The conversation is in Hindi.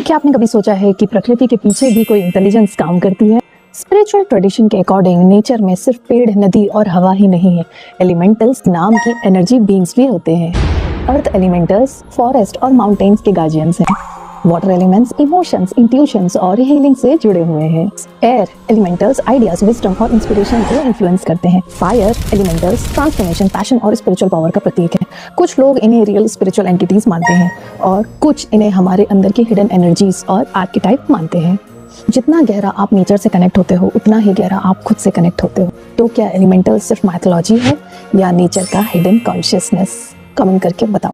क्या आपने कभी सोचा है कि प्रकृति के पीछे भी कोई इंटेलिजेंस काम करती है? स्पिरिचुअल ट्रेडिशन के अकॉर्डिंग नेचर में सिर्फ पेड़, नदी और हवा ही नहीं है, एलिमेंटल्स नाम की एनर्जी बीइंग्स भी होते हैं। अर्थ एलिमेंटल्स फॉरेस्ट और माउंटेन्स के गार्जियंस हैं। वाटर एलिमेंट्स इमोशंस, इंट्यूशंस और हीलिंग से जुड़े हुए हैं। एयर एलिमेंटल्स आइडियाज, विजडम और इंस्पिरेशन को इन्फ्लुएंस करते हैं। फायर एलिमेंटल्स ट्रांसफॉर्मेशन, पैशन और स्पिरिचुअल पावर का प्रतीक है। कुछ लोग इन्हें रियल स्पिरिचुअल एंटिटीज मानते हैं और कुछ इन्हें हमारे अंदर की हिडन एनर्जीज और आर्किटाइप मानते हैं। जितना गहरा आप नेचर से कनेक्ट होते हो उतना ही गहरा आप खुद से कनेक्ट होते हो। तो क्या एलिमेंटल सिर्फ माइथोलॉजी है या नेचर का हिडन कॉन्शियसनेस? कमेंट करके बताओ।